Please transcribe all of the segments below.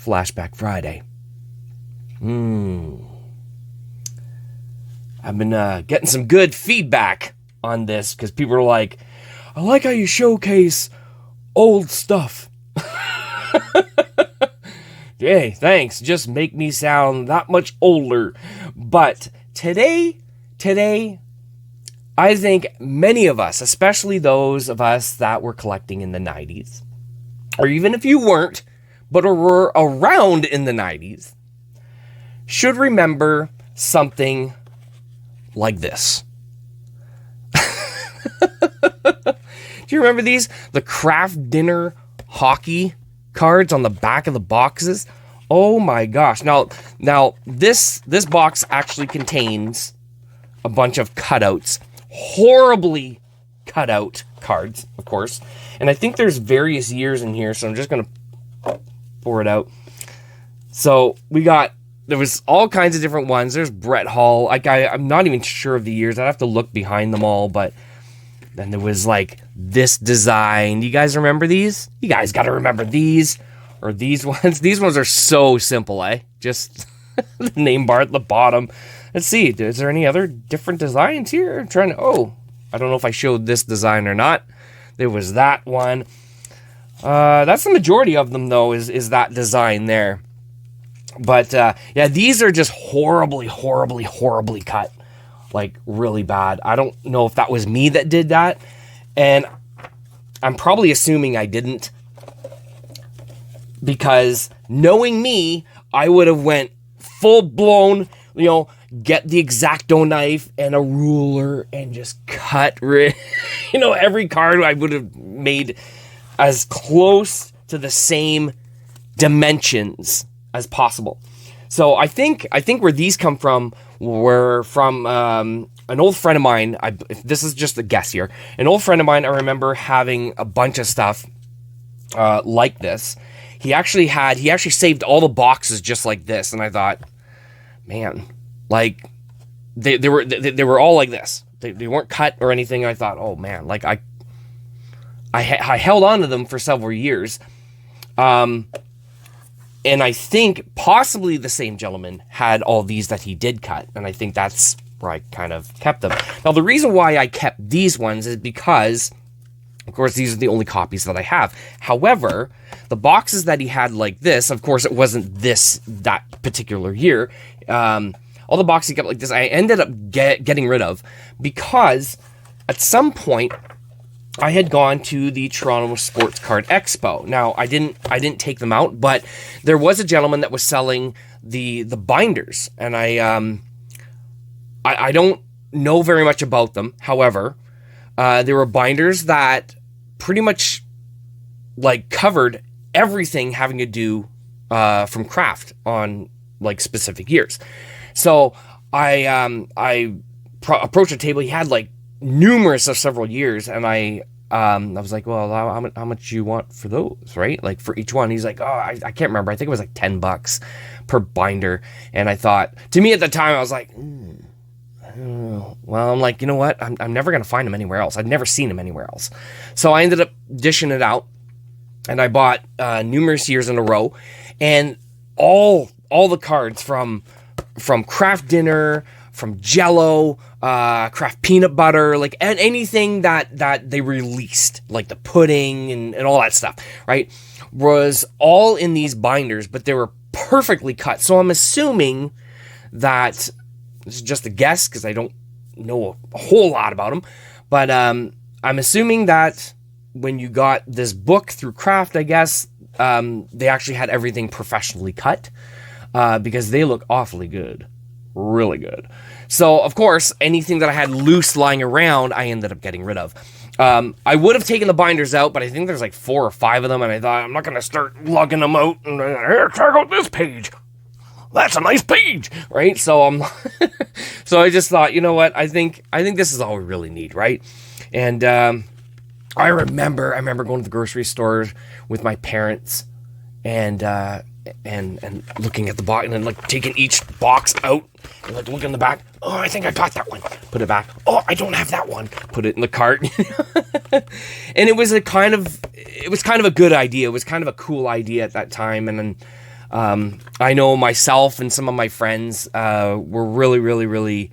Flashback Friday. I've been getting some good feedback on this because people are like, I like how you showcase old stuff. Hey, thanks. Just make me sound that much older. But today, I think many of us, especially those of us that were collecting in the 90s, or even if you weren't, but were around in the 90s, should remember something like this. Do you remember these? The Kraft Dinner hockey cards on the back of the boxes. Oh my gosh. Now this box actually contains a bunch of cutouts, horribly cut out cards, of course. And I think there's various years in here, so I'm just going to pour it out. So there was all kinds of different ones. There's Brett Hall. I'm not even sure of the years. I'd have to look behind them all, but then there was like this design. You guys remember these? You guys got to remember these or these ones. These ones are so simple, eh? Just the name bar at the bottom. Let's see. Is there any other different designs here? I'm trying to, I don't know if I showed this design or not. There was that one. That's the majority of them though, is that design there. But yeah, these are just horribly cut. Like really bad. I don't know if that was me that did that. And I'm probably assuming I didn't. Because knowing me, I would have went full blown, get the X-Acto knife and a ruler and just cut, every card. I would have made as close to the same dimensions as possible. So I think where these come from were from an old friend of mine. This is just a guess here. An old friend of mine, I remember having a bunch of stuff like this. He actually saved all the boxes just like this, and I thought, man, like they were all like this. They weren't cut or anything. I thought, oh man, like I held on to them for several years. And I think possibly the same gentleman had all these that he did cut. And I think that's where I kind of kept them. Now, the reason why I kept these ones is because, of course, these are the only copies that I have. However, the boxes that he had like this, of course, it wasn't that particular year. All the boxes he kept like this, I ended up getting rid of because at some point, I had gone to the Toronto Sports Card Expo. Now, I didn't take them out, but there was a gentleman that was selling the binders, and I don't know very much about them. However, there were binders that pretty much like covered everything having to do from Kraft on like specific years. So I approached a table. He had like numerous of several years, and I was like, well, how much do you want for those, right? Like for each one. He's like, I can't remember. I think it was like $10 per binder. And I thought, to me at the time, I was like, well, I'm like, you know what? I'm never going to find them anywhere else. I'd never seen them anywhere else. So I ended up dishing it out, and I bought numerous years in a row, and all the cards from Kraft Dinner, from Jell-O, Kraft peanut butter, like anything that they released, like the pudding and all that stuff, right, was all in these binders, but they were perfectly cut. So I'm assuming that, this is just a guess because I don't know a whole lot about them, but I'm assuming that when you got this book through Kraft, I guess, they actually had everything professionally cut, because they look awfully good. Really good. So, of course, anything that I had loose lying around, I ended up getting rid of. I would have taken the binders out, but I think there's like 4 or 5 of them, and I thought, I'm not going to start lugging them out. And here, check out this page. That's a nice page, right? So, so I just thought, you know what? I think this is all we really need, right? And I remember going to the grocery store with my parents, and looking at the box, and then like taking each box out and like looking in the back. Oh, I think I got that one. Put it back. Oh, I don't have that one. Put it in the cart. And it was kind of a good idea. It was kind of a cool idea at that time. And then I know myself and some of my friends were really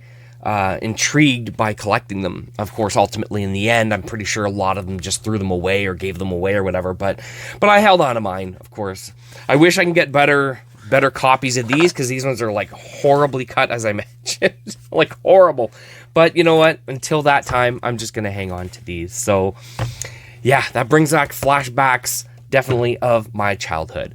intrigued by collecting them. Of course, ultimately in the end, I'm pretty sure a lot of them just threw them away or gave them away or whatever. But I held on to mine, of course. I wish I can get better copies of these, because these ones are like horribly cut, as I mentioned. Like horrible. But you know what? Until that time, I'm just gonna hang on to these. So yeah, that brings back flashbacks, definitely, of my childhood.